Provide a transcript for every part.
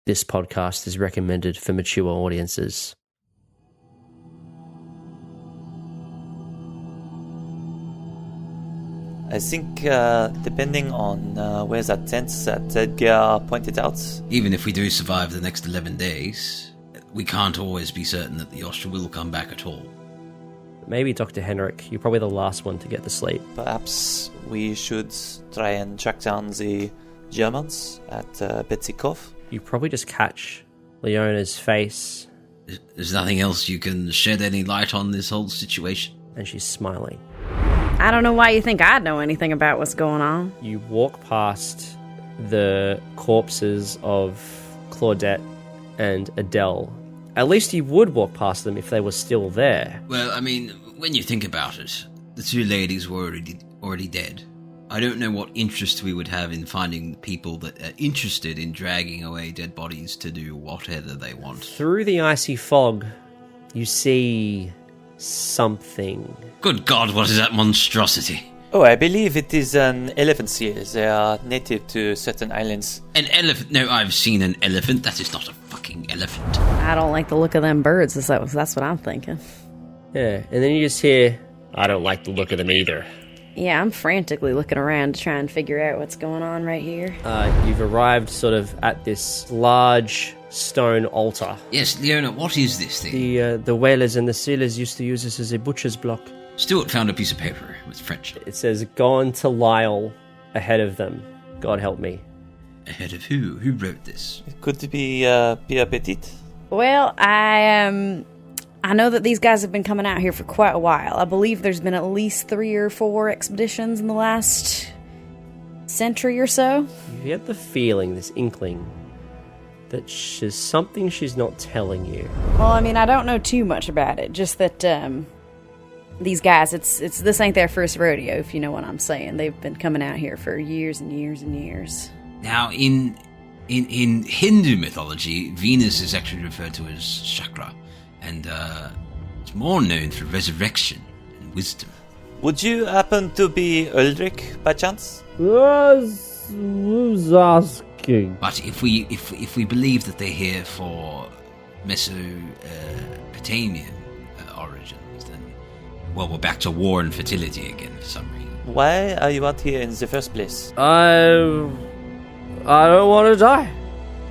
This podcast is recommended for mature audiences. I think depending on where that tent that Edgar pointed out. Even if we do survive the next 11 days, we can't always be certain that the Ostra will come back at all. Maybe Dr. Heinrich, you're probably the last one to get to sleep. Perhaps we should try and track down the Germans at Betsy Cove. You probably just catch Leona's face. There's nothing else you can shed any light on this whole situation? And she's smiling. I don't know why you think I'd know anything about what's going on. You walk past the corpses of Claudette and Adele. At least you would walk past them if they were still there. Well, I mean, when you think about it, the two ladies were already dead. I don't know what interest we would have in finding people that are interested in dragging away dead bodies to do whatever they want. Through the icy fog, you see something. Good God, what is that monstrosity? Oh, I believe it is an elephant seal. They are native to certain islands. An elephant? No, I've seen an elephant. That is not a fucking elephant. I don't like the look of them birds. That's what I'm thinking. Yeah, and then you just hear, I don't like the look of them either. Yeah, I'm frantically looking around to try and figure out what's going on right here. You've arrived sort of at this large stone altar. Yes, Leona, what is this thing? The whalers and the sailors used to use this as a butcher's block. Stuart found a piece of paper with French. It says, gone to Lyle ahead of them. God help me. Ahead of who? Who wrote this? It could be Pierre Petit. Well, I know that these guys have been coming out here for quite a while. I believe there's been at least 3 or 4 expeditions in the last century or so. You get the feeling, this inkling, that there's something she's not telling you. Well, I mean, I don't know too much about it. Just that these guys, this ain't their first rodeo, if you know what I'm saying. They've been coming out here for years and years and years. Now, in Hindu mythology, Venus is actually referred to as Chakra, and it's more known for resurrection and wisdom. Would you happen to be Ulrich, by chance? Who's asking? But if we believe that they're here for Mesopotamian origins, then, well, we're back to war and fertility again for some reason. Why are you out here in the first place? I don't want to die.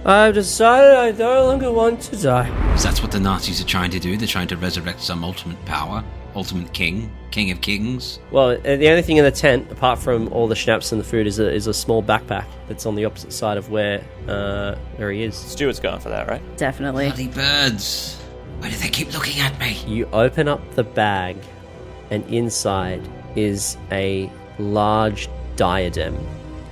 I've decided I no longer want to die. So that's what the Nazis are trying to do. They're trying to resurrect some ultimate power, ultimate king of kings. Well, the only thing in the tent, apart from all the schnapps and the food, is a small backpack that's on the opposite side of where he is. Stuart's going for that, right? Definitely. Bloody birds. Why do they keep looking at me? You open up the bag, and inside is a large diadem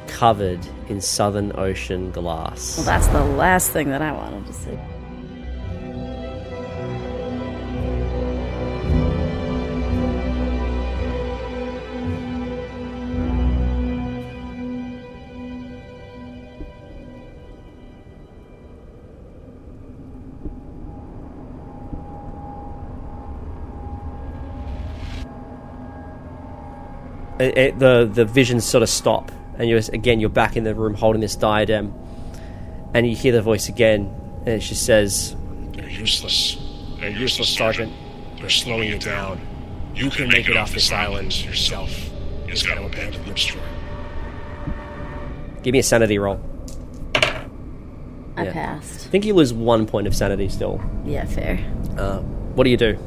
covered in Southern Ocean glass. Well, that's the last thing that I wanted to see. The visions sort of stop, and you're back in the room holding this diadem, and you hear the voice again, and she says, "You're useless. You're useless, Sergeant. They're slowing you down. You can make it off this island yourself. You just gotta abandon the destroyer." Give me a sanity roll. I passed. I think you lose 1 point of sanity still. Yeah, fair. What do you do?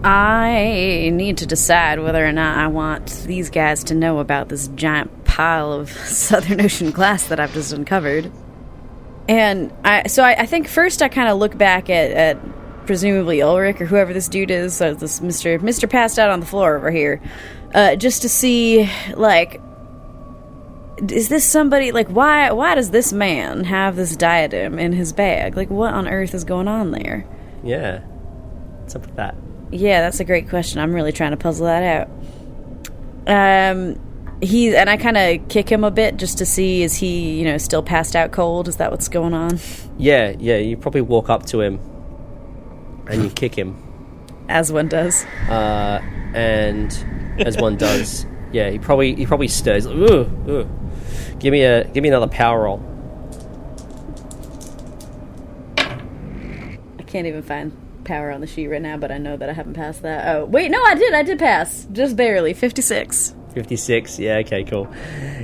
I need to decide whether or not I want these guys to know about this giant pile of Southern Ocean glass that I've just uncovered. And I think first I kind of look back at presumably Ulrich or whoever this dude is, so this Mr. passed out on the floor over here, just to see, like, is this somebody, like, why does this man have this diadem in his bag? Like, what on earth is going on there? Yeah. What's up with that? Yeah, that's a great question. I'm really trying to puzzle that out. And I kind of kick him a bit just to see, is he, still passed out cold? Is that what's going on? Yeah, you probably walk up to him and you kick him. As one does. And as one does, yeah, he probably stirs. Like, ooh. Give me another power roll. can't even find power on the sheet right now, but I know that I haven't passed that. Oh, wait, no, I did pass. Just barely. 56. 56, yeah, okay, cool.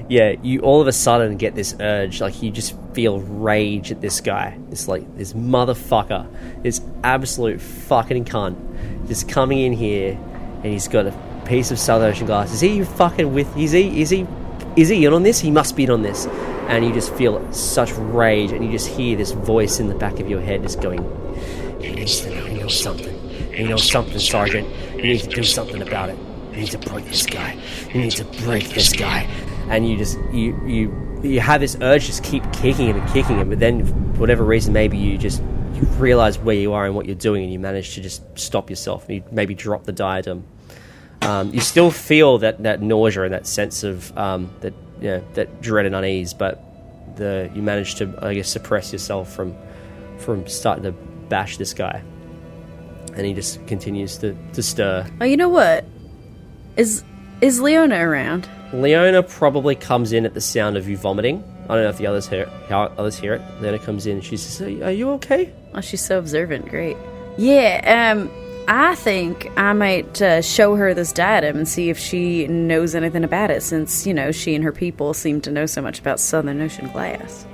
Yeah, you all of a sudden get this urge, like you just feel rage at this guy. This motherfucker, this absolute fucking cunt, just coming in here, and he's got a piece of Southern Ocean glass. Is he fucking with, is he in on this? He must be in on this. And you just feel such rage, and you just hear this voice in the back of your head just going, he knows something. He knows something, Sergeant. You need to do something about it. You need to break this guy. You need to break this guy. And you just, you have this urge to just keep kicking him, but then, for whatever reason, maybe you realize where you are and what you're doing, and you manage to just stop yourself, and you maybe drop the diadem. You still feel that nausea and that sense of, that dread and unease, but you manage to, I guess, suppress yourself from starting to bash this guy. And he just continues to stir. Oh, you know what? Is Leona around? Leona probably comes in at the sound of you vomiting. I don't know if the others hear it. Leona comes in and she says, "Are you okay?" Oh, she's so observant. Great. Yeah, I think I might show her this diadem and see if she knows anything about it, since, she and her people seem to know so much about Southern Ocean glass.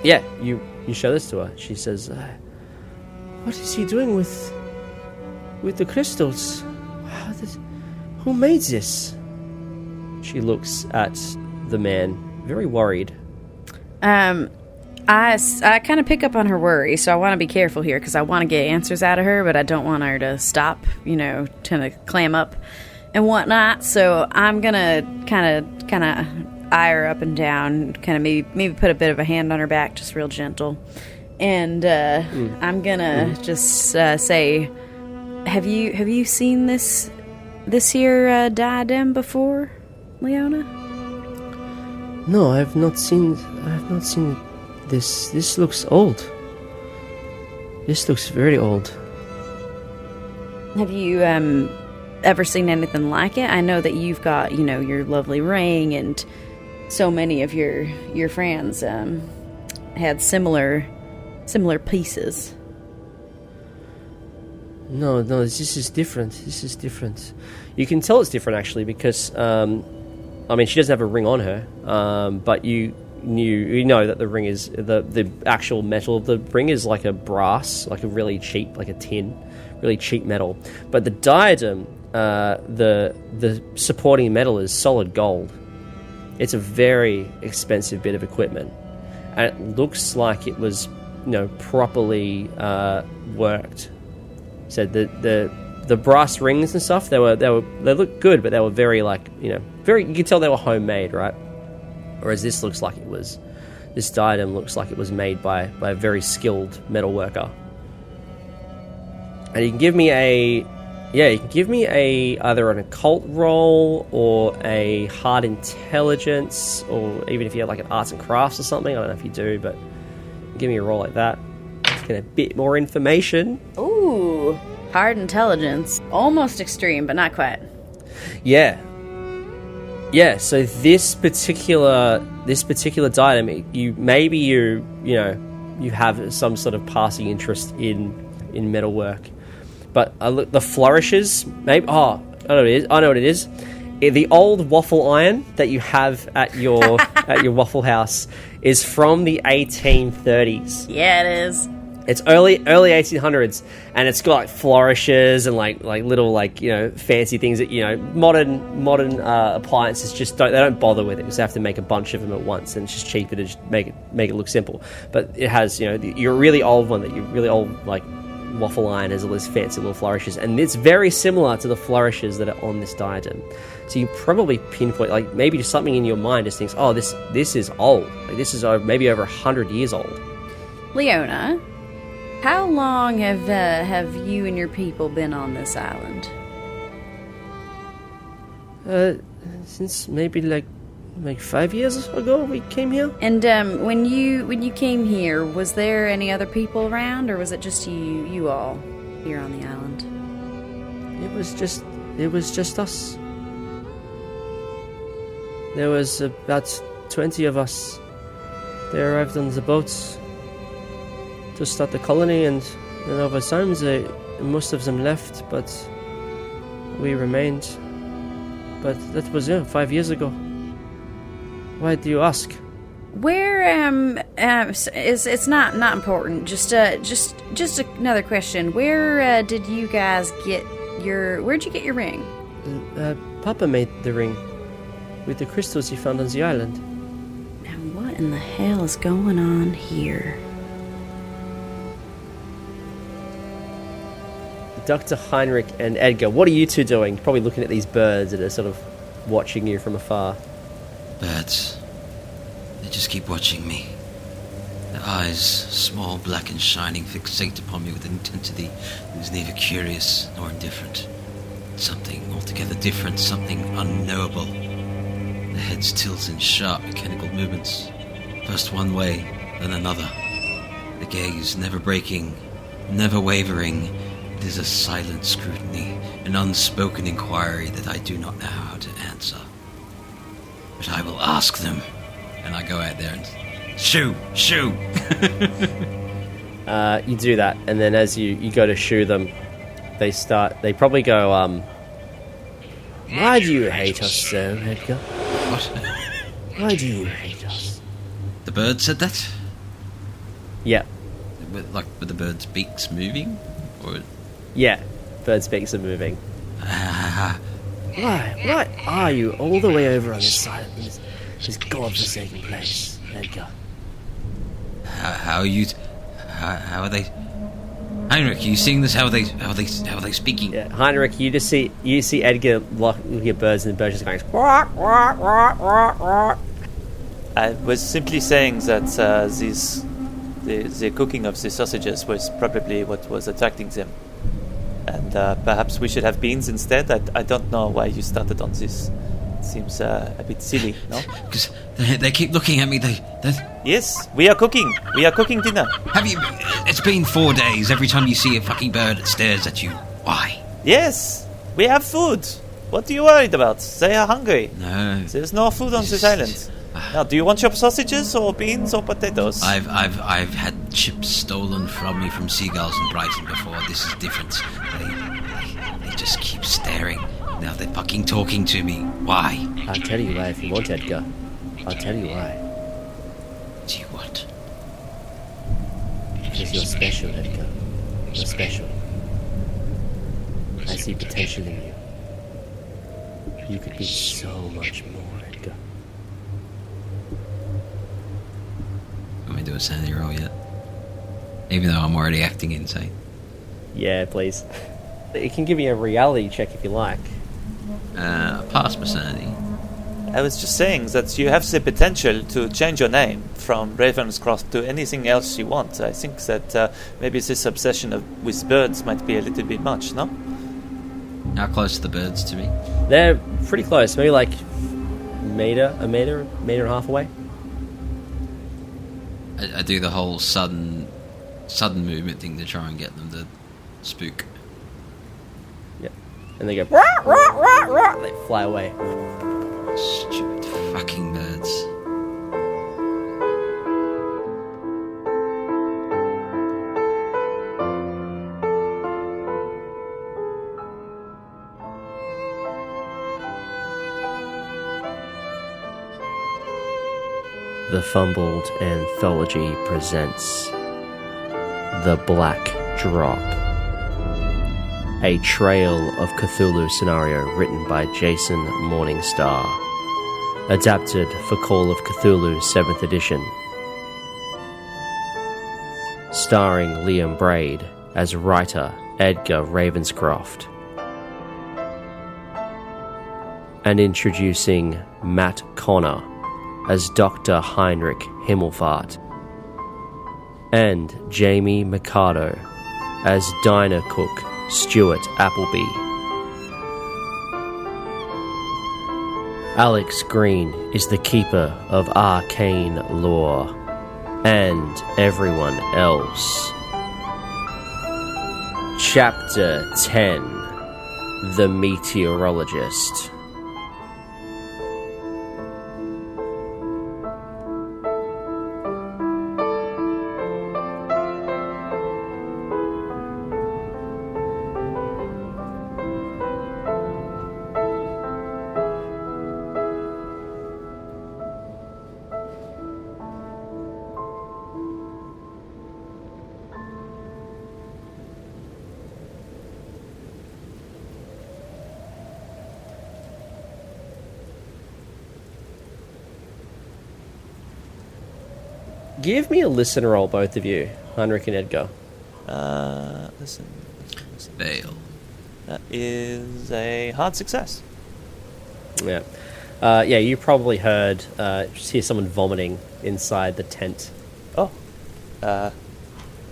Yeah, you show this to her. She says, "What is he doing with the crystals? Who made this?" She looks at the man, very worried. I kind of pick up on her worry, so I want to be careful here, because I want to get answers out of her, but I don't want her to stop, trying to clam up and whatnot. So I'm gonna kind of eye her up and down, kind of maybe put a bit of a hand on her back, just real gentle, and I'm gonna just say, "Have you seen this here diadem before, Leona?" "No, I have not seen this. This looks old. This looks very old." Have you ever seen anything like it? I know that you've got, your lovely ring, and so many of your friends had similar pieces. No, this is different. You can tell it's different, actually, because, she doesn't have a ring on her, but you know that the ring is, the actual metal of the ring is like a brass, like a really cheap, like a tin, really cheap metal. But the diadem, the supporting metal is solid gold. It's a very expensive bit of equipment, and it looks like it was, properly worked. So the brass rings and stuff, they look good, but they were very, you could tell they were homemade, right? Whereas this diadem looks like it was made by a very skilled metal worker. And you can give me either an occult roll or a hard intelligence, or even if you have like an arts and crafts or something. I don't know if you do, but give me a roll like that. Let's get a bit more information. Ooh, hard intelligence. Almost extreme, but not quite. Yeah, so this particular diadem, you have some sort of passing interest in metalwork. But the flourishes, maybe. Oh, I know what it is. The old waffle iron that you have at your Waffle House is from the 1830s. Yeah, it is. It's early 1800s, and it's got flourishes and like little fancy things that modern appliances just don't bother with it, because they have to make a bunch of them at once, and it's just cheaper to just make it look simple. But it has your really old one, that your really old waffle iron has all these fancy little flourishes, and it's very similar to the flourishes that are on this diadem. So you probably pinpoint, maybe just something in your mind just thinks, oh, this is old. This is maybe over 100 years old. Leona, how long have you and your people been on this island? Since maybe like 5 years ago we came here. And when you came here, was there any other people around, or was it just you all here on the island? It was just us. There was about 20 of us. They arrived on the boats to start the colony, and And over time, most of them left, but we remained. But that was 5 years ago. Why do you ask? Where it's not important. Just another question. Where did you guys get where'd you get your ring? Papa made the ring with the crystals he found on the island. Now what in the hell is going on here? Dr. Heinrich and Edgar, what are you two doing? Probably looking at these birds that are sort of watching you from afar. Birds. They just keep watching me. Their eyes, small, black and shining, fixate upon me with an intensity that is neither curious nor indifferent. Something altogether different, something unknowable. Their heads tilt in sharp mechanical movements. First one way, then another. The gaze never breaking, never wavering. It is a silent scrutiny, an unspoken inquiry that I do not know how to answer. But I will ask them. And I go out there and shoo! You do that, and then as you go to shoo them, they probably go, why do you hate us so, Edgar? What? Why do you hate us? The bird said that? Yeah. With the bird's beaks moving? Or... Yeah, birds' beaks are moving. Why are you all the way over on this side of this godforsaken place, Edgar? How are you? How are they? Heinrich, are you seeing this? How are they speaking? Yeah, Heinrich, you see Edgar looking at birds, and the birds just going quack, quack, quack, quack, quack. I was simply saying that the cooking of the sausages was probably what was attracting them. And perhaps we should have beans instead. I don't know why you started on this. It seems a bit silly, no? Because they keep looking at me. Yes, we are cooking. We are cooking dinner. Have you... It's been 4 days. Every time you see a fucking bird, it stares at you. Why? Yes, we have food. What are you worried about? They are hungry. No. There's no food on this island. Now, do you want your sausages or beans or potatoes? I've had chips stolen from me from seagulls in Brighton before. This is different. They just keep staring. Now they're fucking talking to me. Why? I'll tell you why if you want, Edgar. I'll tell you why. Do you what? Because you're special, Edgar. You're special. I see potential in you. You could be so much more, Edgar. Want me to do a sanity roll yet? Even though I'm already acting insane. Yeah, please. It can give me a reality check if you like. Pass my sanity. I was just saying that you have the potential to change your name from Ravenscroft to anything else you want. I think that maybe this obsession with birds might be a little bit much, no? How close are the birds to me? They're pretty close, maybe like a meter and a half away. I do the whole sudden movement thing to try and get them to spook. Yeah. And they go, rah, rah, rah, rah. They fly away. Stupid fucking birds. The Fumbled Anthology presents The Black Drop, a Trail of Cthulhu scenario written by Jason Morningstar, adapted for Call of Cthulhu 7th edition, starring Liam Braid as writer Edgar Ravenscroft, and introducing Matt Connor as Dr. Heinrich Himmelfaht, and Jamie Mikado as diner cook Stuart Appleby. Alex Green is the keeper of arcane lore, and everyone else. Chapter 10: The Meteorologist. Give me a listen roll, both of you, Heinrich and Edgar. Listen. Fail. That is a hard success. Yeah. You probably heard, just hear someone vomiting inside the tent. Oh. And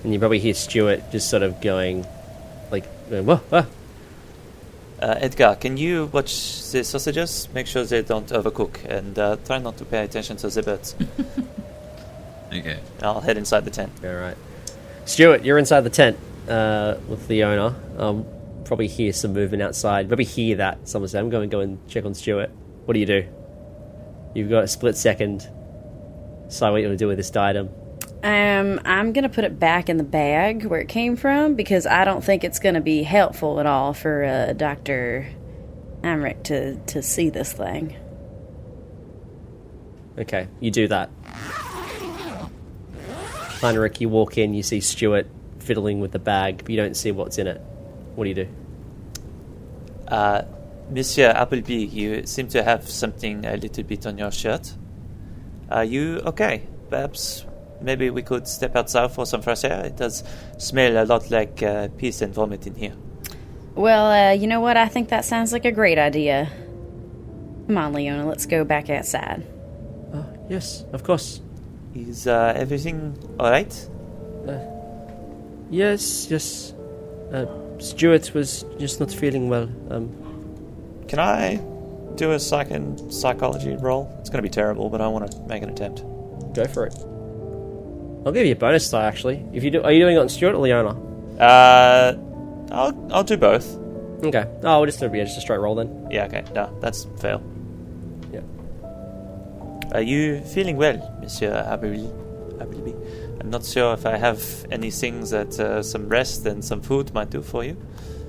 you probably hear Stuart just sort of going, like, whoa. Edgar, can you watch the sausages? Make sure they don't overcook, and try not to pay attention to the birds. Okay. I'll head inside the tent. All right. Stuart, you're inside the tent with the owner. Probably hear some movement outside. Probably hear that. Someone said, I'm going to go and check on Stuart. What do? You've got a split second. Decide what you're going to do with this item. I'm going to put it back in the bag where it came from because I don't think it's going to be helpful at all for Dr. Heinrich to see this thing. Okay, you do that. Heinrich, you walk in, you see Stuart fiddling with the bag, but you don't see what's in it. What do? Monsieur Appleby, you seem to have something a little bit on your shirt. Are you okay? Perhaps maybe we could step outside for some fresh air. It does smell a lot like piss and vomit in here. Well, you know what? I think that sounds like a great idea. Come on, Leona, let's go back outside. Yes, of course. Is everything alright? Yes. Stuart was just not feeling well. Can I do a psychology roll? It's going to be terrible, but I want to make an attempt. Go for it. I'll give you a bonus die, actually. If you do, are you doing it on Stuart or Leona? I'll do both. Okay. Oh, we'll just do just a straight roll then. Yeah, okay. No, that's fail. Yeah. Are you feeling well, Monsieur Appleby? I'm not sure if I have any things that some rest and some food might do for you.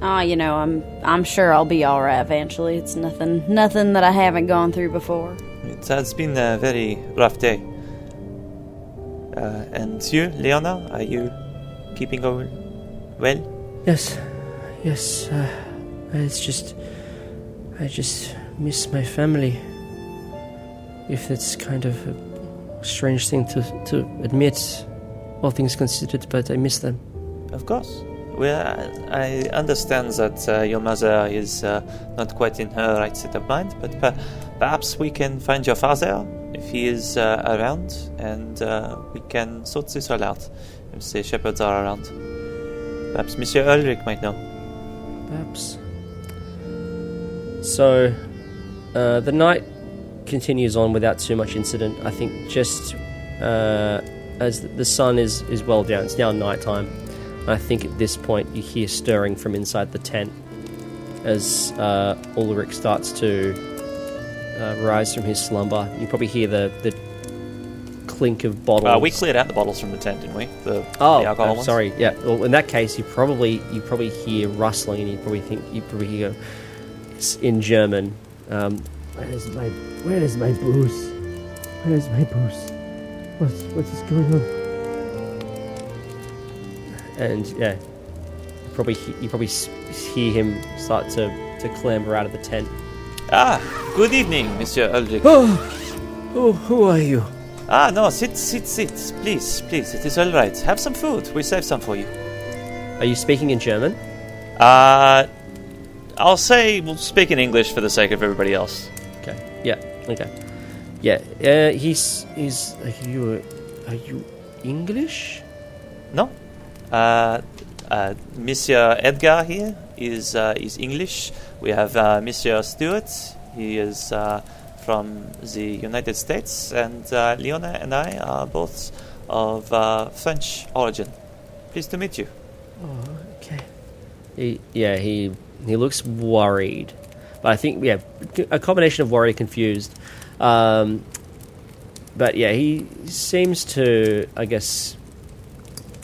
I'm sure I'll be all right eventually. It's nothing that I haven't gone through before. It has been a very rough day. And you, Leona, are you keeping going well? Yes. I just miss my family. If that's kind of a strange thing to admit, all things considered, but I miss them. Of course. Well, I understand that your mother is not quite in her right state of mind, but perhaps we can find your father if he is around, and we can sort this all out if the shepherds are around. Perhaps Monsieur Ulrich might know. Perhaps. So, the night continues on without too much incident. I think just as the sun is well down, it's now nighttime. I think at this point you hear stirring from inside the tent as Ulrich starts to rise from his slumber. You probably hear the clink of bottles. We cleared out the bottles from the tent, didn't we? The alcohol ones? Sorry. Yeah. Well, in that case, you probably hear rustling, and you probably hear it's in German. Where's my booze? Where's my booze? What is going on? And yeah, you probably hear him start to clamber out of the tent. Good evening, Monsieur Ulrich. Oh, who are you? No, sit. Please, it is all right. Have some food. We saved some for you. Are you speaking in German? I'll say we'll speak in English for the sake of everybody else. Okay. Yeah. Okay. Yeah. He's like, are you English? No. Monsieur Edgar here is English. We have Monsieur Stuart. He is from the United States, and Leona and I are both of French origin. Pleased to meet you. Oh, okay. He looks worried, but I think a combination of worried and confused. But yeah, he seems to, I guess.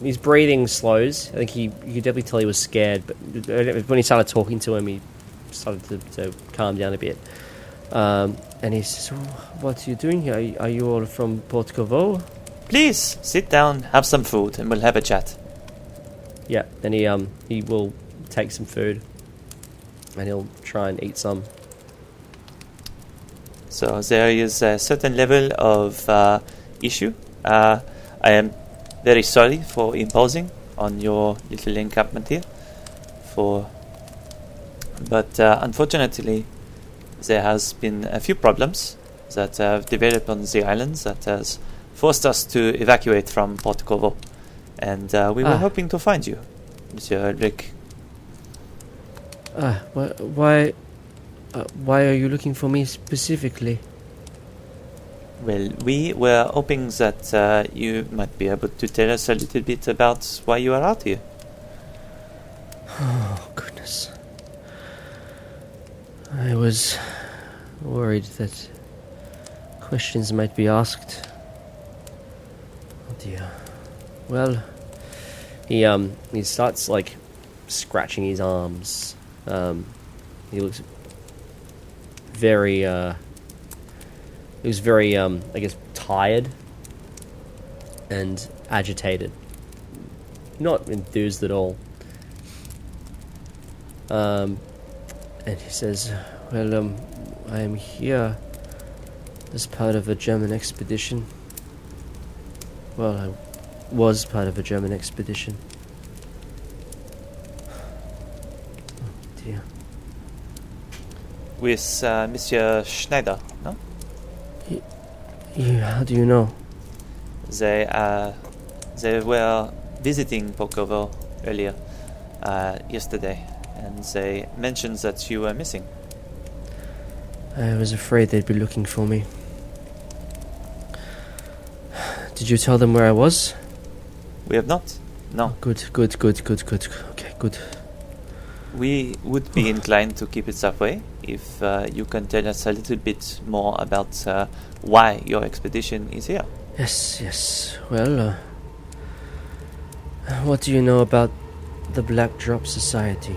His breathing slows. I think you could definitely tell he was scared, but when he started talking to him, he started to calm down a bit. And he says, what are you doing here? Are you all from Porto? Please, sit down, have some food, and we'll have a chat. Yeah, then he will take some food, and he'll try and eat some. So there is a certain level of issue. I I am very sorry for imposing on your little encampment here. But unfortunately, there has been a few problems that have developed on the islands that has forced us to evacuate from Port Corvo. And we were hoping to find you, Monsieur Ulrich. Why are you looking for me specifically? Well, we were hoping that you might be able to tell us a little bit about why you are out here. Oh, goodness. I was worried that questions might be asked. Oh dear. Well, he starts like scratching his arms. He looks very I guess tired and agitated. Not enthused at all. And he says, well, I am here as part of a German expedition. Well, I was part of a German expedition. Oh, dear. With Monsieur Schneider, no? How do you know? They were visiting Pokovo earlier, yesterday, and they mentioned that you were missing. I was afraid they'd be looking for me. Did you tell them where I was? We have not. No. Good. Okay, good. We would be inclined to keep it that way if you can tell us a little bit more about why your expedition is here. Yes. Well, what do you know about the Black Drop Society?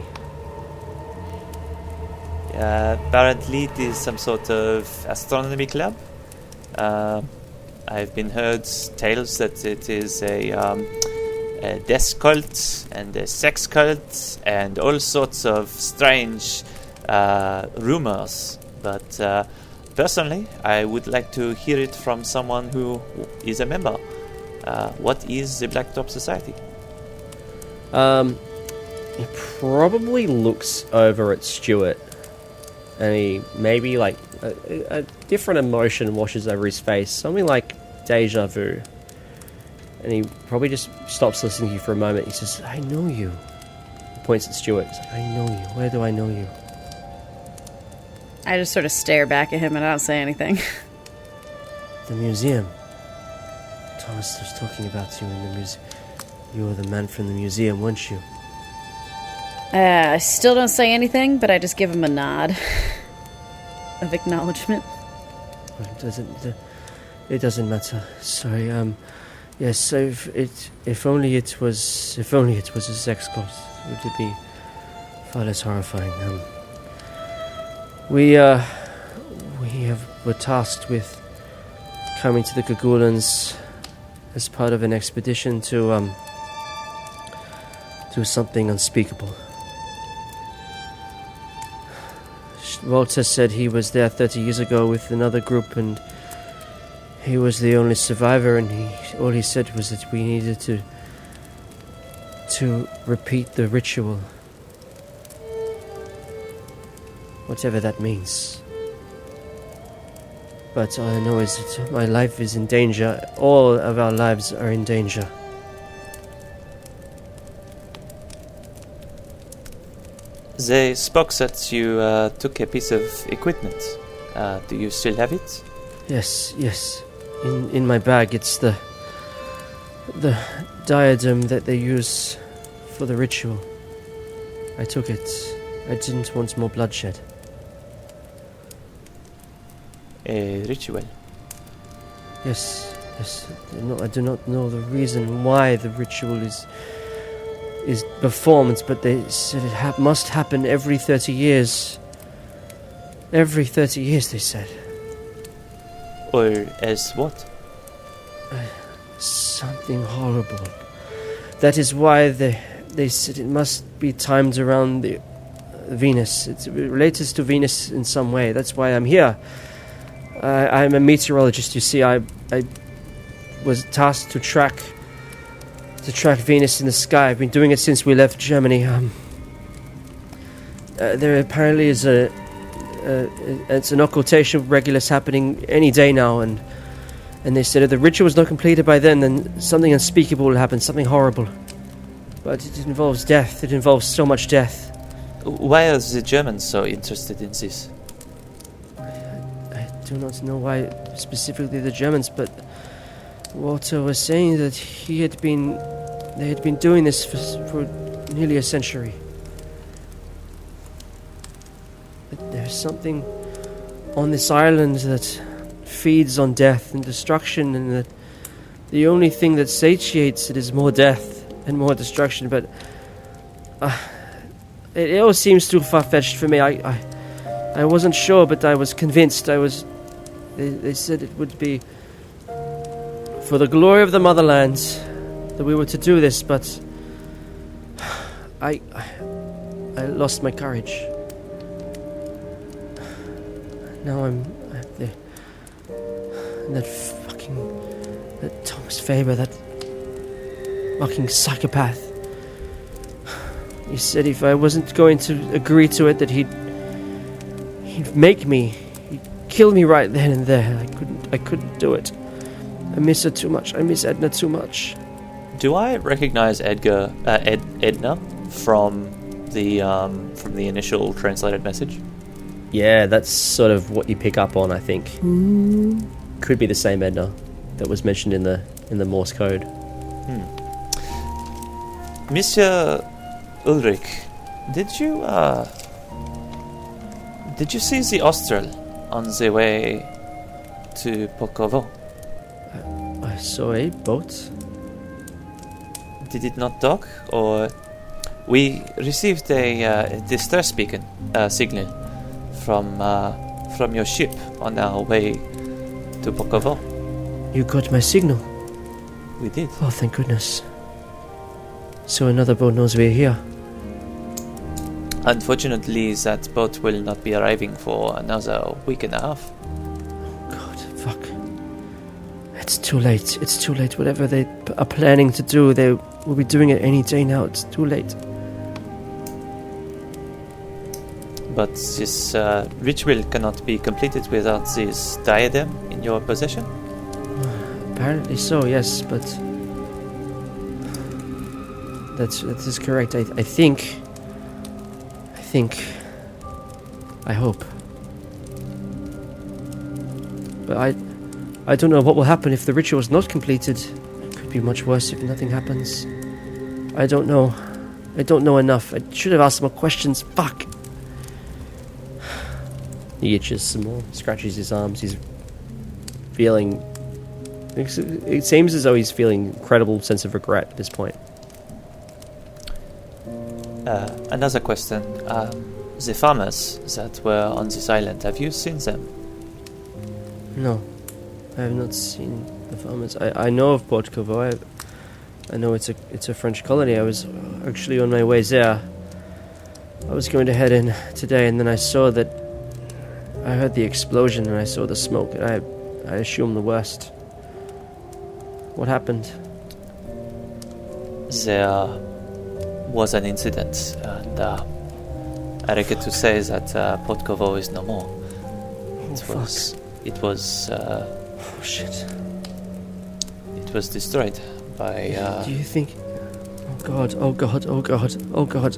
Apparently it is some sort of astronomy club. I've been heard tales that it is a death cult and a sex cult and all sorts of strange rumors. But personally, I would like to hear it from someone who is a member. What is the Black Drop Society? He probably looks over at Stuart, and he maybe like a different emotion washes over his face, something like deja vu. And he probably just stops listening to you for a moment. He says, I know you. He points at Stuart. He's like, I know you. Where do I know you? I just sort of stare back at him and I don't say anything. The museum. Thomas was talking about you in the museum. You were the man from the museum, weren't you? I still don't say anything, but I just give him a nod of acknowledgement. It doesn't matter. Sorry. Yes. So if only it was a sex cult, would it be far less horrifying? We're tasked with coming to the Gagulans as part of an expedition to do something unspeakable. Walter said he was there 30 years ago with another group, and he was the only survivor, and all he said was that we needed to repeat the ritual. Whatever that means. But all I know is that my life is in danger. All of our lives are in danger. They spoke that you took a piece of equipment. Do you still have it? Yes. In my bag, it's the diadem that they use for the ritual. I took it. I didn't want more bloodshed. A ritual? Yes. No, I do not know the reason why the ritual is performed, but they said it must happen every 30 years. Every 30 years, they said. Or as what? Something horrible. That is why they said it must be timed around the Venus. It relates to Venus in some way. That's why I'm here. I'm a meteorologist, you see. I was tasked to track Venus in the sky. I've been doing it since we left Germany. There apparently is it's an occultation of Regulus happening any day now, and they said if the ritual was not completed by then something unspeakable will happen, something horrible. But it involves death. It involves so much death. Why are the Germans so interested in this? I do not know why specifically the Germans, but Walter was saying that they had been doing this for nearly a century. But there's something on this island that feeds on death and destruction, and that the only thing that satiates it is more death and more destruction. But it all seems too far-fetched for me. I wasn't sure, but I was convinced. They said it would be for the glory of the motherland that we were to do this, but I lost my courage. Now I'm there. And that Thomas Faber, that fucking psychopath. He said if I wasn't going to agree to it, that he'd make me. He'd kill me right then and there. I couldn't do it. I miss her too much. I miss Edna too much. Do I recognize Edgar, Edna from the initial translated message? Yeah, that's sort of what you pick up on, I think. Could be the same Edna that was mentioned in the Morse code. Monsieur Ulrich, did you see the Austral on the way to Pokovo? I saw a boat. Did it not dock, or we received a distress beacon signal from your ship on our way to Pokovo? You got my signal? We did. Oh, thank goodness. So another boat knows we're here. Unfortunately, that boat will not be arriving for another week and a half. God, fuck. It's too late. It's too late. Whatever they are planning to do, they will be doing it any day now. It's too late. But this ritual cannot be completed without this diadem in your possession? Apparently so, yes, but that is correct. I hope. But I don't know what will happen if the ritual is not completed. It could be much worse if nothing happens. I don't know. I don't know enough. I should have asked more questions. Fuck. He itches some more, scratches his arms. He's feeling... It seems as though he's feeling incredible sense of regret at this point. Another question. The farmers that were on this island, have you seen them? No, I have not seen the farmers. I know of Port Covo. I know it's a French colony. I was actually on my way there. I was going to head in today, and then I saw that... I heard the explosion, and I saw the smoke, and I assumed the worst. What happened? There was an incident, and I regret to say that Port Covo is no more. It was oh shit. It was destroyed by... Do you think... Oh god.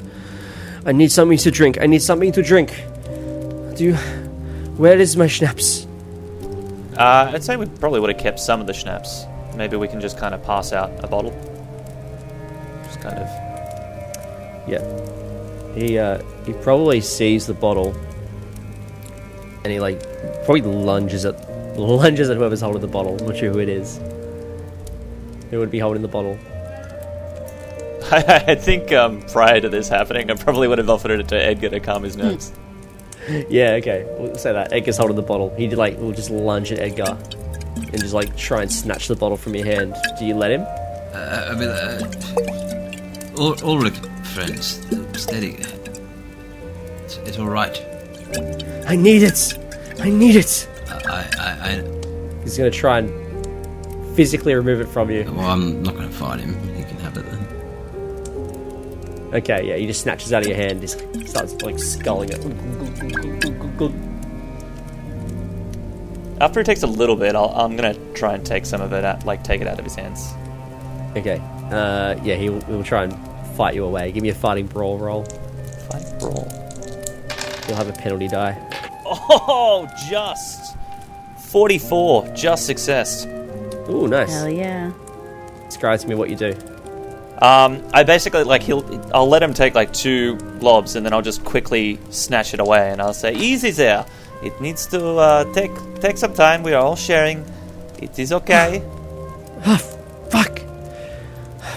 I need something to drink. Do you... Where is my schnapps? I'd say we probably would have kept some of the schnapps. Maybe we can just kind of pass out a bottle. Just kind of... Yeah. He probably sees the bottle, and he probably lunges at whoever's holding the bottle. I'm not sure who it is. Who would be holding the bottle? I think prior to this happening, I probably would have offered it to Edgar to calm his nerves. Yeah, okay. We'll say that. Edgar's holding the bottle. He will just lunge at Edgar and just try and snatch the bottle from your hand. Do you let him? Ulrich, friends, steady. It's all right. I need it. I He's gonna try and physically remove it from you. Well, I'm not going to fight him. He can have it then. Okay, yeah, he just snatches it out of your hand, just starts like sculling it. After it takes a little bit, I'm gonna try and take some of it out, like take it out of his hands. Okay, yeah, he'll try and fight you away. Give me a fighting brawl roll. Fight brawl. You'll have a penalty die. Oh, just 44, just success. Ooh, nice. Hell yeah. Describe to me what you do. I basically I'll let him take like 2 blobs, and then I'll just quickly snatch it away, and I'll say, "Easy there. It needs to take some time. We are all sharing. It is okay." Oh, fuck.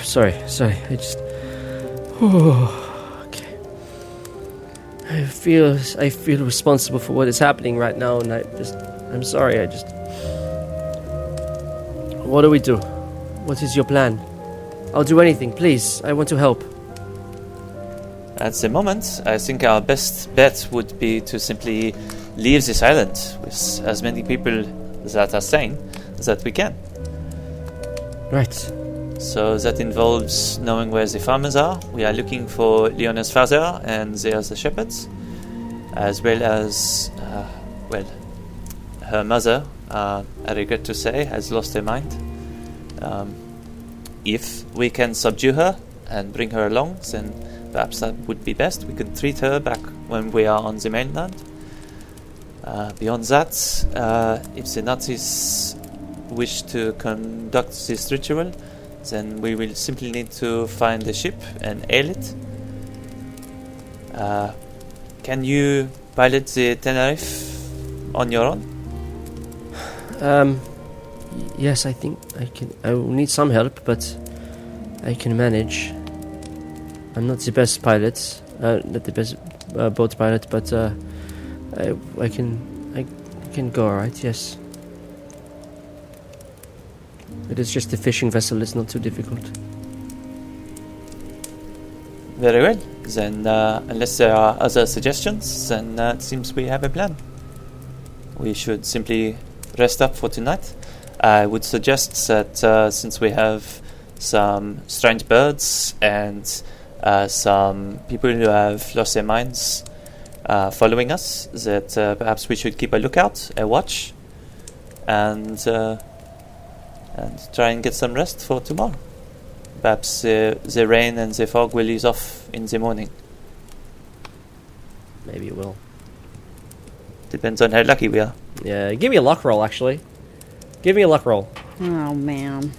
Sorry. I just. Okay. I feel responsible for what is happening right now, and I'm sorry. What do we do? What is your plan? I'll do anything, please. I want to help. At the moment, I think our best bet would be to simply leave this island with as many people that are sane that we can. Right. So that involves knowing where the farmers are. We are looking for Leona's father and the other shepherds, as well as, her mother, I regret to say, has lost her mind. If we can subdue her and bring her along, then perhaps that would be best. We could treat her back when we are on the mainland. Beyond that, if the Nazis wish to conduct this ritual, then we will simply need to find the ship and hail it. Can you pilot the Tenerife on your own? Yes, I think I can. I will need some help, but I can manage. I'm not the best pilot, not the best boat pilot, but I can go alright. Yes. It is just a fishing vessel. It's not too difficult. Very well. Then, unless there are other suggestions, then it seems we have a plan. We should simply rest up for tonight. I would suggest that since we have some strange birds and some people who have lost their minds following us, that perhaps we should keep a lookout, a watch, and try and get some rest for tomorrow. Perhaps the rain and the fog will ease off in the morning. Maybe it will. Depends on how lucky we are. Yeah, give me a luck roll, actually. Give me a luck roll. Oh, man.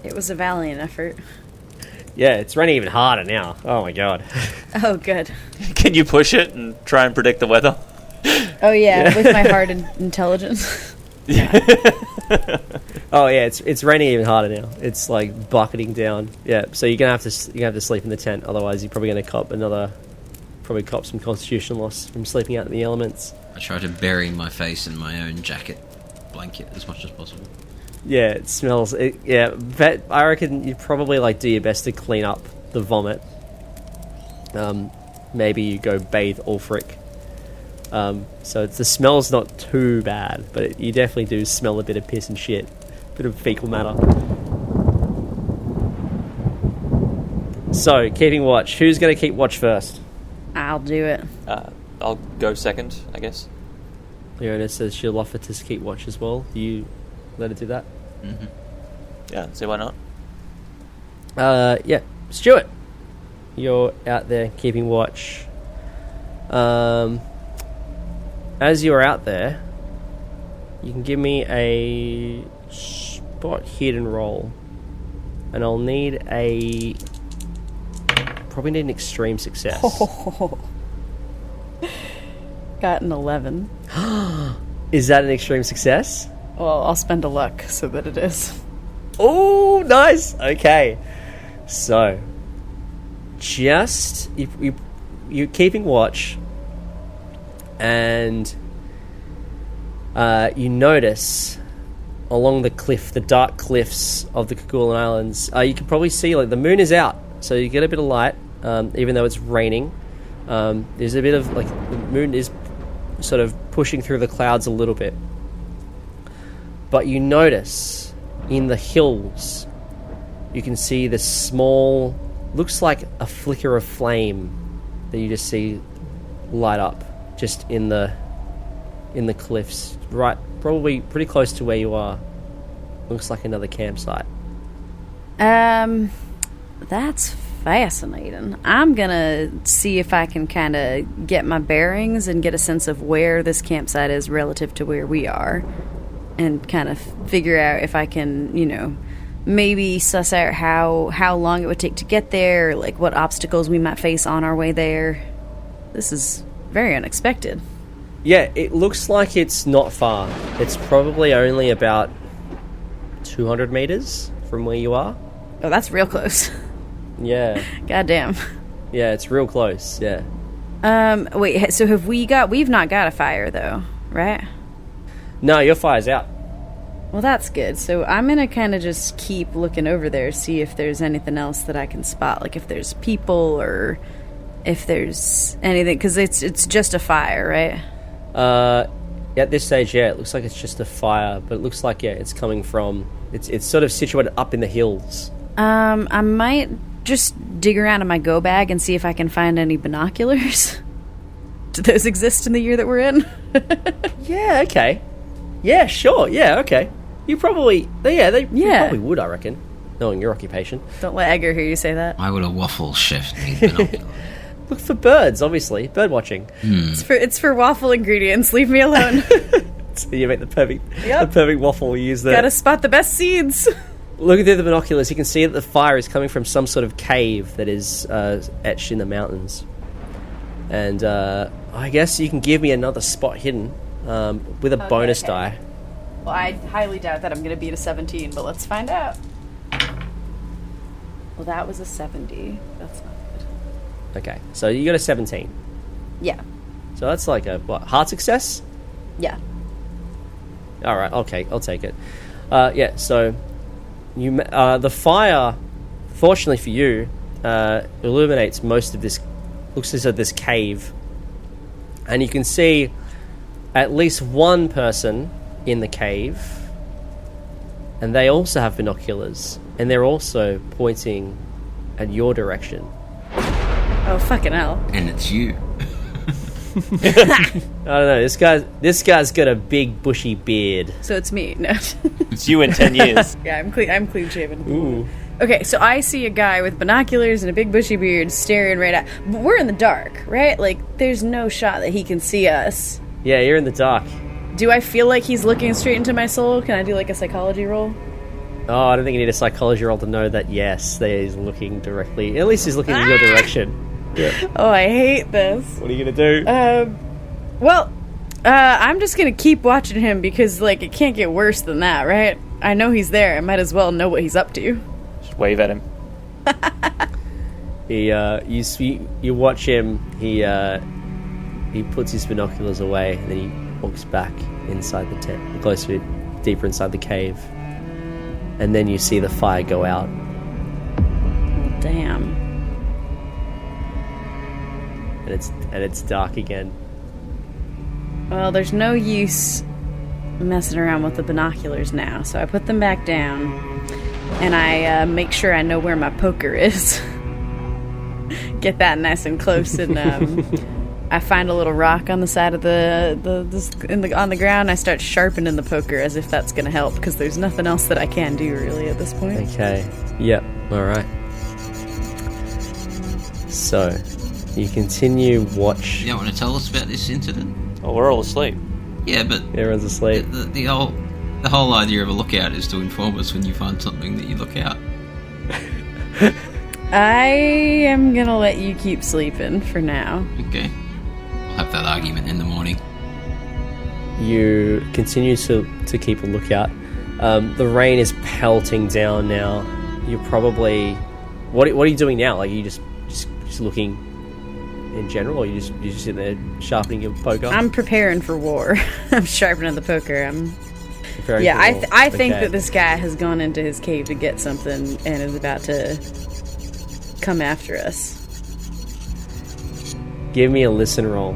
It was a valiant effort. Yeah, it's raining even harder now. Oh my god. Oh, good. Can you push it and try and predict the weather? Oh, yeah, with my heart and intelligence. Oh yeah, it's raining even harder now. It's like bucketing down. Yeah, so you're gonna have to sleep in the tent. Otherwise, you're probably gonna cop some constitution loss from sleeping out in the elements. I try to bury my face in my own jacket blanket as much as possible. Yeah, it smells. But I reckon you probably like do your best to clean up the vomit. Maybe you go bathe Ulfric. So the smell's not too bad, but you definitely do smell a bit of piss and shit, a bit of fecal matter. So, keeping watch. Who's going to keep watch first? I'll do it. I'll go second, I guess. Leona says she'll offer to keep watch as well. Do you let her do that? Mm-hmm. Yeah, so why not? Yeah. Stuart, you're out there keeping watch. As you're out there, you can give me a spot hidden roll, and I'll probably need an extreme success. Got an 11. Is that an extreme success? Well, I'll spend a luck so that it is. Oh, nice. Okay, so just you're keeping watch. And you notice along the cliff, the dark cliffs of the Kerguelen Islands, you can probably see like the moon is out, so you get a bit of light, even though it's raining. There's a bit of like the moon is sort of pushing through the clouds a little bit, But you notice in the hills, you can see this small, looks like a flicker of flame that you just see light up just in the cliffs, right, probably pretty close to where you are. Looks like another campsite. That's fascinating. I'm gonna see if I can kind of get my bearings and get a sense of where this campsite is relative to where we are, and kind of figure out if I can, you know, maybe suss out how long it would take to get there, or like what obstacles we might face on our way there. This is very unexpected. Yeah, it looks like it's not far. It's probably only about 200 meters from where you are. Oh, that's real close. Yeah. Goddamn. Yeah, it's real close, yeah. Wait, so we've not got a fire though, right? No, your fire's out. Well, that's good. So I'm gonna kind of just keep looking over there, see if there's anything else that I can spot, like if there's people or if there's anything, because it's just a fire, right? At this stage, yeah, it looks like it's just a fire, but it looks like, yeah, it's coming from, it's sort of situated up in the hills. I might just dig around in my go bag and see if I can find any binoculars. Do those exist in the year that we're in? Yeah, okay. Yeah, sure, yeah, okay. You probably, you probably would, I reckon, knowing your occupation. Don't let Edgar hear you say that. I would a waffle chef need binoculars. Look for birds, obviously. Bird watching. It's for waffle ingredients. Leave me alone. So you make the perfect waffle. You use that. Gotta spot the best seeds. Looking through the binoculars, you can see that the fire is coming from some sort of cave that is etched in the mountains. And I guess you can give me another spot hidden with a bonus die. Well, I highly doubt that I'm going to beat a 17, but let's find out. Well, that was a 70. That's not good. Okay, so you got a 17. Yeah. So that's like a, hard success? Yeah. All right, okay, I'll take it. Yeah, so the fire, fortunately for you, illuminates most of this, looks as if this cave. And you can see at least one person in the cave, and they also have binoculars, and they're also pointing at your direction. Oh, fucking hell. And it's you. I don't know, this guy's got a big bushy beard. So it's me. No. It's you in 10 years. Yeah, I'm clean shaven. Ooh. Okay, so I see a guy with binoculars and a big bushy beard staring right at... But we're in the dark, right? Like, there's no shot that he can see us. Yeah, you're in the dark. Do I feel like he's looking straight into my soul? Can I do, like, a psychology roll? Oh, I don't think you need a psychology roll to know that, yes, he's looking directly... At least he's looking in your direction. Yeah. Oh, I hate this. What are you going to do? Well, I'm just going to keep watching him because, like, it can't get worse than that, right? I know he's there. I might as well know what he's up to. Just wave at him. You watch him, he puts his binoculars away, and then he walks back inside the tent, closer, deeper inside the cave. And then you see the fire go out. Well, damn. And it's dark again. Well, there's no use messing around with the binoculars now, so I put them back down, and I make sure I know where my poker is. Get that nice and close, and I find a little rock on the side of on the ground. I start sharpening the poker as if that's going to help, because there's nothing else that I can do really at this point. Okay. Yep. All right. So you continue watch. You don't want to tell us about this incident? Oh, we're all asleep. Yeah, but Everyone's asleep. The whole idea of a lookout is to inform us when you find something that you look out. I am gonna let you keep sleeping for now. Okay. We'll have that argument in the morning. You continue to keep a lookout. The rain is pelting down now. You're probably... What are you doing now? Like, are you just looking in general, or you just sit there sharpening your poker? I'm preparing for war. I'm sharpening the poker. Preparing for war. I think that this guy has gone into his cave to get something and is about to come after us. Give me a listen roll.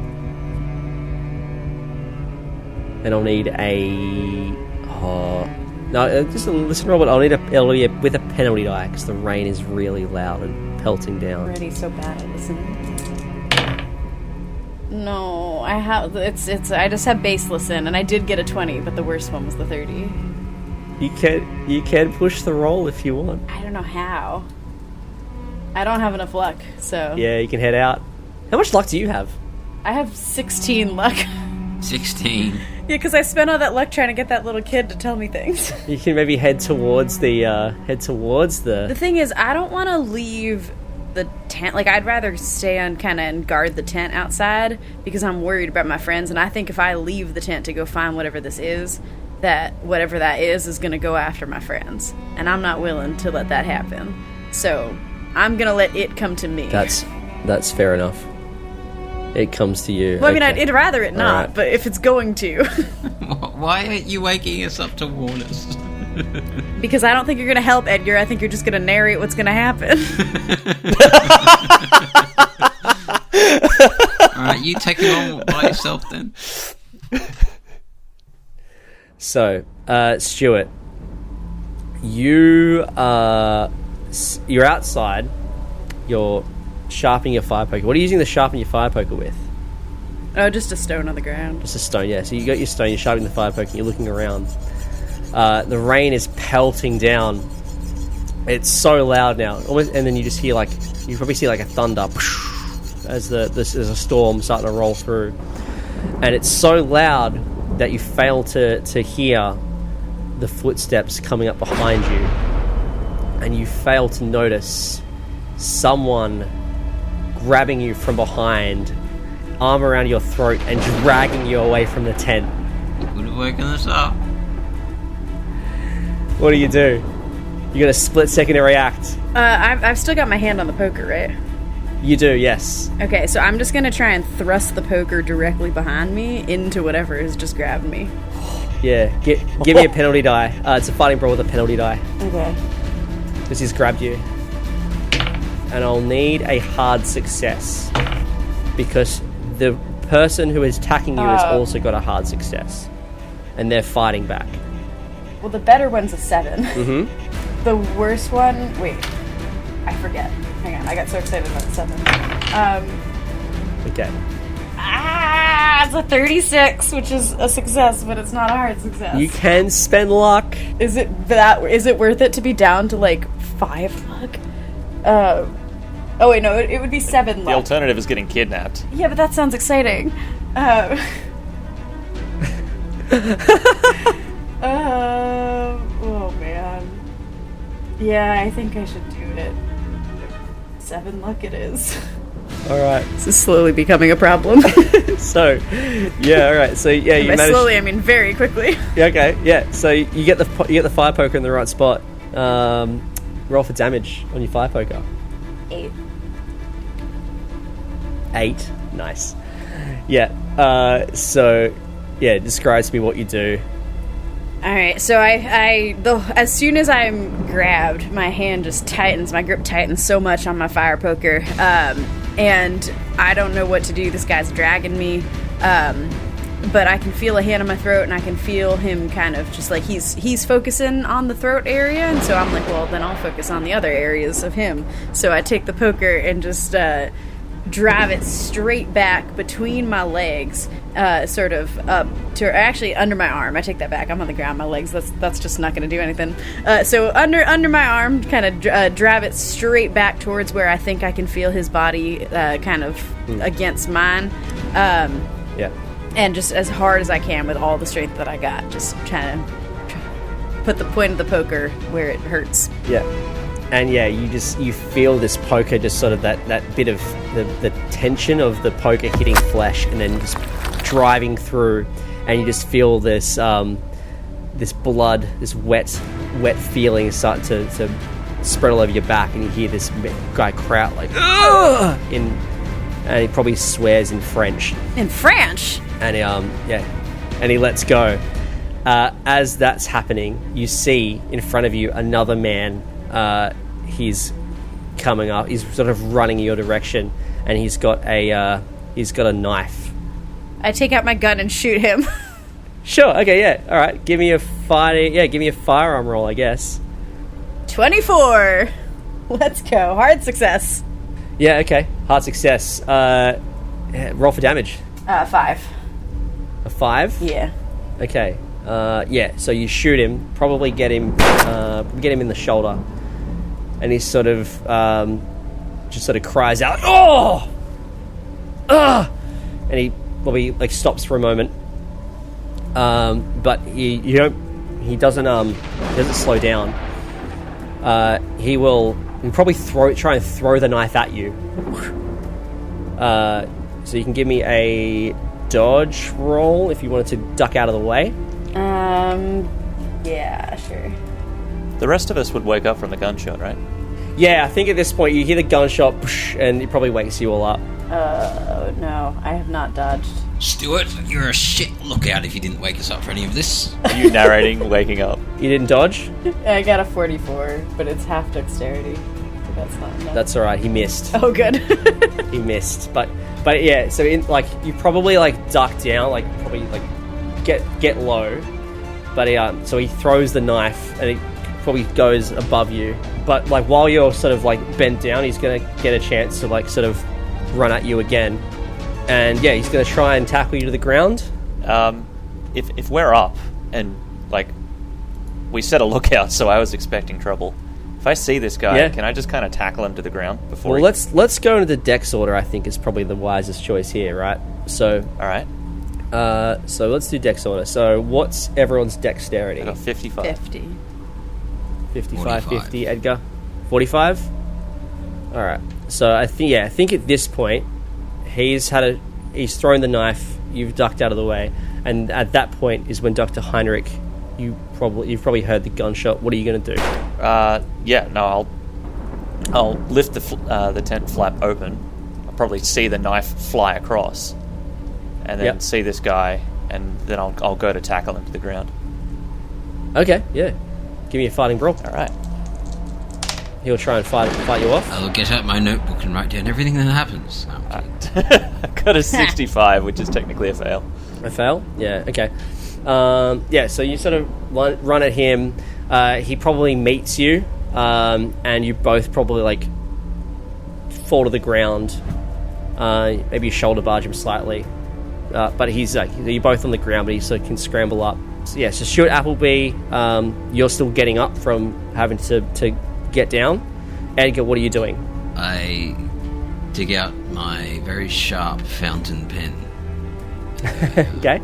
And I'll need a... No, just listen, Robert. I'll need a with a penalty die because the rain is really loud and pelting down. Already so bad at listening. No, I have. It's. I just have base listen, and I did get a 20, but the worst one was the 30. You can push the roll if you want. I don't know how. I don't have enough luck, so Yeah, you can head out. How much luck do you have? I have 16 luck. 16. Yeah, because I spent all that luck trying to get that little kid to tell me things. You can maybe head towards the. The thing is, I don't want to leave the tent. Like, I'd rather stay on kind of and guard the tent outside because I'm worried about my friends. And I think if I leave the tent to go find whatever this is, that whatever that is going to go after my friends. And I'm not willing to let that happen. So I'm going to let it come to me. That's fair enough. It comes to you. Well, I mean, Okay. I'd rather it not, right. but if it's going to. Why aren't you waking us up to warn us? Because I don't think you're going to help, Edgar. I think you're just going to narrate what's going to happen. Alright, you take it on by yourself then. So, Stuart, you're outside. You're sharpening your fire poker. What are you using to sharpen your fire poker with? Oh, just a stone on the ground. Just a stone, yeah. So you got your stone, you're sharpening the fire poker, you're looking around. The rain is pelting down. It's so loud now. Almost, and then you just hear you probably see like a thunder as there's a storm starting to roll through. And it's so loud that you fail to hear the footsteps coming up behind you. And you fail to notice someone grabbing you from behind, arm around your throat, and dragging you away from the tent. Would have woken us up. What do? You're gonna split second to react. I've still got my hand on the poker, right? You do, yes. Okay, so I'm just gonna try and thrust the poker directly behind me into whatever has just grabbed me. Yeah, give me a penalty die. It's a fighting brawl with a penalty die. Okay. Because he's grabbed you. And I'll need a hard success. Because the person who is attacking you has also got a hard success. And they're fighting back. Well, the better one's a 7. Mm-hmm. The worst one... Wait. I forget. Hang on, I got so excited about the 7. Okay. It's a 36, which is a success, but it's not a hard success. You can spend luck. Is it worth it to be down to, 5 luck? Oh, wait, no, it would be 7 luck. The alternative is getting kidnapped. Yeah, but that sounds exciting. Oh, man. Yeah, I think I should do it. 7 luck it is. Alright. This is slowly becoming a problem. So, yeah, alright. So, yeah, you By managed... slowly, I mean very quickly. Yeah, okay, yeah. So, you get the fire poker in the right spot. Roll for damage on your fire poker. 8. 8. Nice. Yeah. So, yeah, describe to me what you do. Alright, so as soon as I'm grabbed, my hand just tightens, my grip tightens so much on my fire poker, and I don't know what to do. This guy's dragging me, but I can feel a hand on my throat, and I can feel him kind of just he's focusing on the throat area, and so I'm like, well, then I'll focus on the other areas of him. So I take the poker and just drive it straight back between my legs, sort of up to, actually under my arm. I take that back. I'm on the ground. My legs. That's just not going to do anything. So under my arm, kind of drive it straight back towards where I think I can feel his body, kind of against mine. Yeah. And just as hard as I can with all the strength that I got, just trying to put the point of the poker where it hurts. Yeah. And yeah, you feel this poker, just sort of that bit of the tension of the poker hitting flesh and then just driving through, and you just feel this this blood, this wet feeling start to spread all over your back, and you hear this guy cry out like "Ugh!" and he probably swears in French. In French? And and he lets go. As that's happening, you see in front of you another man. He's coming up. He's sort of running your direction, and he's got a knife. I take out my gun and shoot him. Sure. Okay. Yeah. All right. Give me a fighting. Yeah. Give me a firearm roll, I guess. 24. Let's go. Hard success. Yeah. Okay. Hard success. Roll for damage. 5. A 5. Yeah. Okay. Yeah. So you shoot him. Probably get him in the shoulder, and he sort of just sort of cries out, "Oh! Ah!" And he probably like stops for a moment. But he doesn't slow down. He'll probably try and throw the knife at you. So you can give me a dodge roll if you wanted to duck out of the way. Yeah, sure. The rest of us would wake up from the gunshot, right? Yeah, I think at this point you hear the gunshot, and it probably wakes you all up. No, I have not dodged. Stuart, you're a shit lookout if you didn't wake us up for any of this. Are you narrating waking up? You didn't dodge? I got a 44, but it's half dexterity. So that's not enough. That's alright, he missed. Oh, good. He missed. But yeah, so in like you probably like duck down, like probably like get low. But so he throws the knife and it probably goes above you. But like while you're sort of like bent down, he's gonna get a chance to like sort of run at you again. And yeah, he's gonna try and tackle you to the ground. If we're up and like we set a lookout, so I was expecting trouble. If I see this guy, can I just kind of tackle him to the ground before? Well, let's go into the dex order. I think is probably the wisest choice here, right? So all right. So let's do dex order. So what's everyone's dexterity? I got 55. 50. 55, 50. Edgar, 45. All right. So I think at this point he's thrown the knife. You've ducked out of the way, and at that point is when Dr. Heinrich, you've probably heard the gunshot. What are you going to do? I'll lift the tent flap open. I'll probably see the knife fly across, and then see this guy, and then I'll go to tackle him to the ground. Okay, yeah. Give me a fighting brawl. All right. He'll try and fight you off. I'll get out my notebook and write down everything that happens. No, I got a 65, which is technically a fail. A fail? Yeah, okay. So you sort of run at him. He probably meets you, and you both probably like fall to the ground. Maybe you shoulder barge him slightly, but he's you're both on the ground, but he sort of can scramble up. So Stuart Appleby, you're still getting up from having to get down. Edgar, what are you doing? I dig out my very sharp fountain pen. Okay.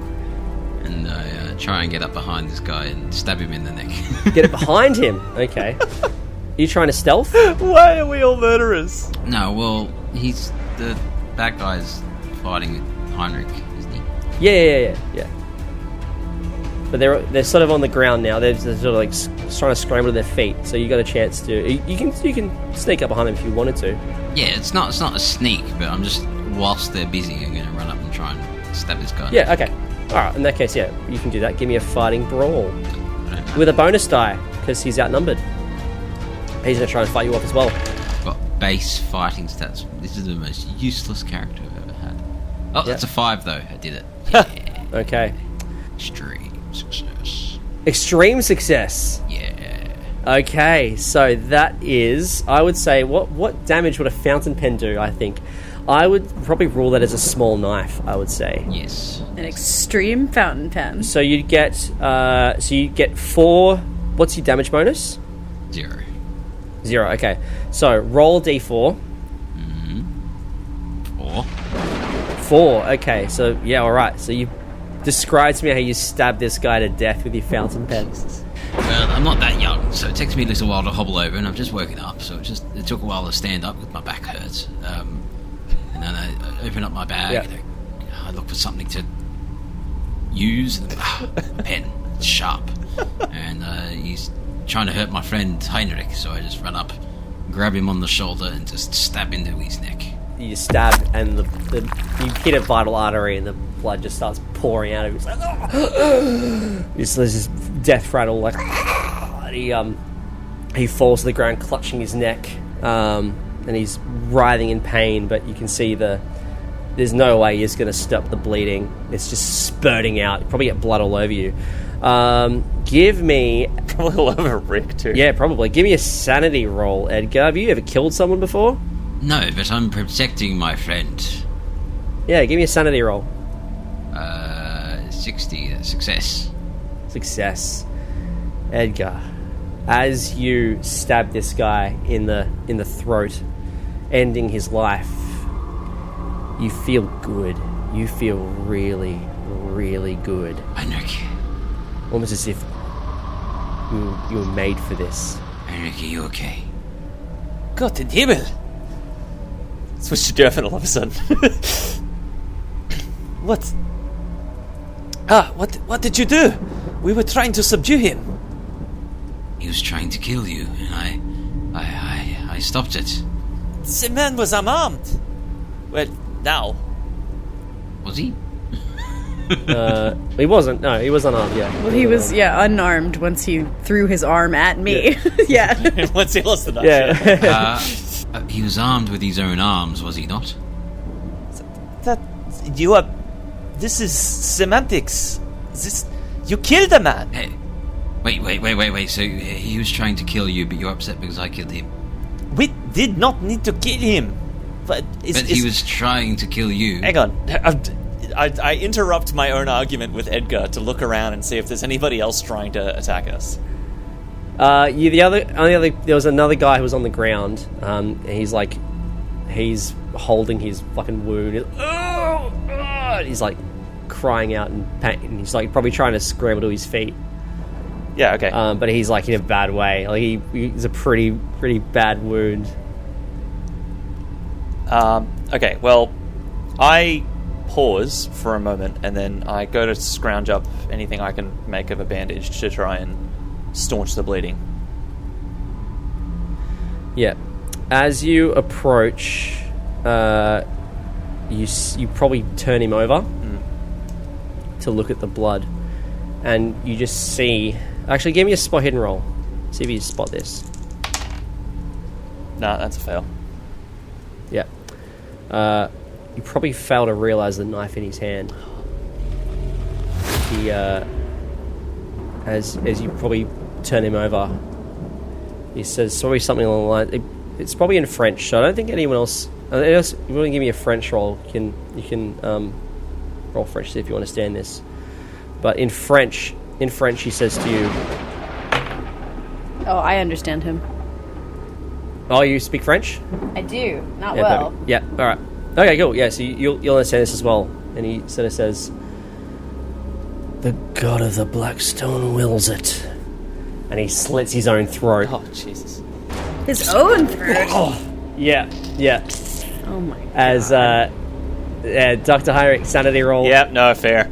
And I try and get up behind this guy and stab him in the neck. Get it behind him. Okay. Are you trying to stealth? Why are we all murderers? No, well, the bad guy's fighting with Heinrich, isn't he? Yeah. But they're sort of on the ground now. They're sort of like trying to scramble to their feet. So you got a chance to. You can sneak up behind them if you wanted to. Yeah, it's not a sneak, but I'm just whilst they're busy, I'm going to run up and try and stab this guy. Yeah. Okay. All right. In that case, yeah, you can do that. Give me a fighting brawl with a bonus die because he's outnumbered. He's going to try and fight you off as well. Got base fighting stats. This is the most useless character I've ever had. Oh, that's a 5 though. I did it. Yeah. Okay. Extreme success. Yeah. Okay, so that is, I would say, what damage would a fountain pen do? I think I would probably rule that as a small knife. I would say yes. An extreme fountain pen. So you get 4. What's your damage bonus? 0. 0. Okay, so roll a d4. 4. Okay, so yeah, all right. So you describe to me how you stabbed this guy to death with your fountain pen. Well, I'm not that young, so it takes me a little while to hobble over, and I'm just woken up, so it took a while to stand up because my back hurts. And then I open up my bag, and I look for something to use, and a pen, it's sharp. And he's trying to hurt my friend Heinrich, so I just run up, grab him on the shoulder, and just stab into his neck. You stab, and you hit a vital artery, and the blood just starts pouring out of him. It's like, there's this death rattle, like, and he falls to the ground, clutching his neck, and he's writhing in pain. But you can see the there's no way you're just going to stop the bleeding. It's just spurting out. You probably get blood all over you. Give me... Probably all over Rick, too. Yeah, probably. Give me a sanity roll, Edgar. Have you ever killed someone before? No, but I'm protecting my friend. Yeah, give me a sanity roll. 60, success. Success. Edgar, as you stab this guy in the throat, ending his life, you feel good. You feel really, really good. Heinrich. Almost as if you were made for this. Heinrich, are you okay? Gott in Himmel! Switch to German all of a sudden. What? What did you do? We were trying to subdue him. He was trying to kill you, and I stopped it. The man was unarmed. Well, now. Was he? He wasn't. No, he was unarmed, yeah. Well, he was, unarmed once he threw his arm at me. Yeah. Once he lost the knife. Yeah. He was armed with his own arms, was he not? This is semantics. You killed a man. Hey, wait. So he was trying to kill you, but you're upset because I killed him. We did not need to kill him. But he was trying to kill you. Hang on. I interrupt my own argument with Edgar to look around and see if there's anybody else trying to attack us. There was another guy who was on the ground. He's holding his fucking wound. He's like crying out in pain. He's like probably trying to scramble to his feet. Yeah, okay. But he's like in a bad way. Like he's a pretty bad wound. Okay, well, I pause for a moment and then I go to scrounge up anything I can make of a bandage to try and staunch the bleeding. Yeah. As you approach, you probably turn him over to look at the blood, and you just see... Actually, give me a spot hidden roll. See if you spot this. Nah, that's a fail. Yeah. You probably fail to realise the knife in his hand. He, as you probably turn him over, he says probably something along the line. It's probably in French, so I don't think anyone else. If you want to give me a French roll, you can roll French, see if you understand this. But in French, he says to you. Oh, I understand him. Oh, you speak French? I do, not Yeah, well. perfect. Yeah. All right. Okay, cool. Yeah, so you'll understand this as well. And he sort of says, "The god of the Blackstone wills it," and he slits his own throat. Oh, Jesus. His own throat. Oh, yeah. Oh my god. As Dr. Heinrich, sanity roll. Yep, no, fair.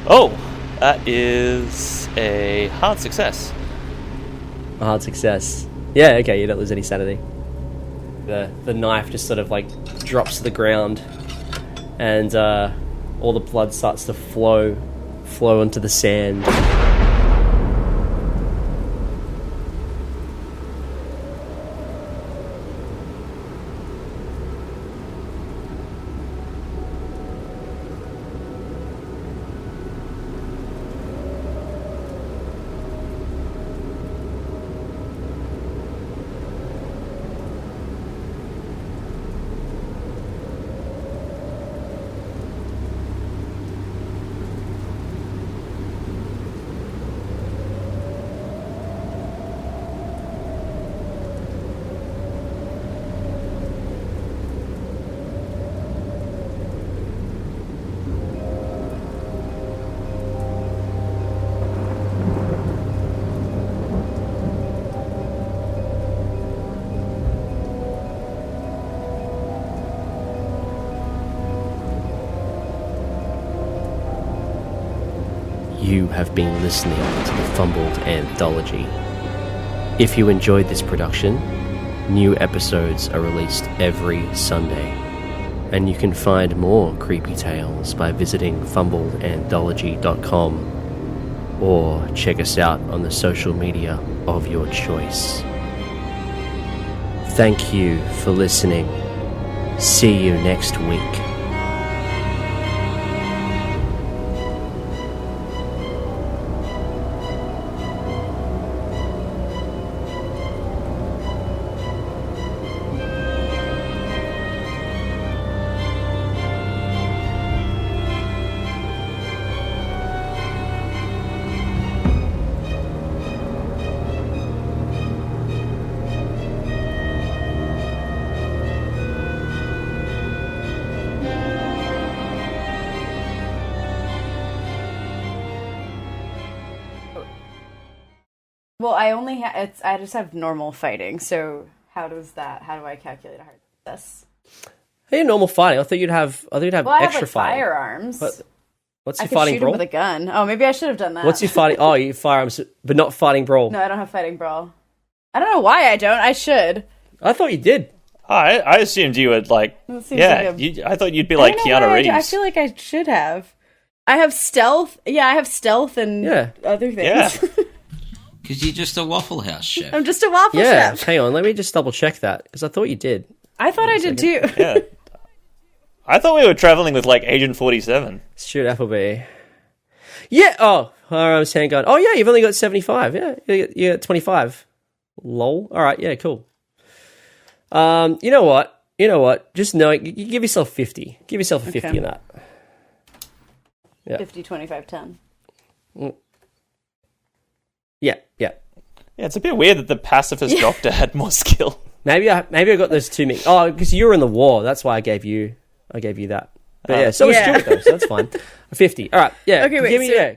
Oh, that is a hard success. A hard success. Yeah, okay, you don't lose any sanity. The knife just sort of like drops to the ground, and all the blood starts to flow onto the sand. You have been listening to the Fumbled Anthology. If you enjoyed this production, new episodes are released every Sunday, and you can find more creepy tales by visiting fumbledanthology.com or check us out on the social media of your choice. Thank you for listening. See you next week. Well, I just have normal fighting, so how do I calculate a hard success? Hey, normal fighting. I thought you'd have Well, I extra have like fighting. firearms. What's I your could fighting shoot brawl? him with a gun. Oh, maybe I should have done that. What's your fighting? Oh, you firearms, but not fighting brawl. No, I don't have fighting brawl. I don't know why I don't. I should. I thought you did. I assumed you would like. That seems Yeah, like I thought you'd be like I don't know Keanu why Reeves. I feel like I should have. I have stealth. Yeah, I have stealth and other things. Yeah. Because you're just a Waffle House chef. I'm just a waffle Yeah, chef. hang on. Let me just double check that because I thought you did. I thought I did too. Yeah. I thought we were traveling with like Agent 47. Stuart Appleby. Yeah. Oh, firearms, handgun. Oh yeah, you've only got 75. Yeah, you got 25. Lol. All right. Yeah. Cool. You know what? Just know you give yourself 50. Give yourself a 50 Okay. in that. Yeah. 50, 25, 10. Yeah. Yeah, it's a bit weird that the pacifist doctor had more skill. Maybe I got those two mixed. Oh, because you were in the war. That's why I gave you that. But yeah, so was Yeah. Stuart though, so that's fine. A 50. All right. Yeah. Okay, wait, Give me, so-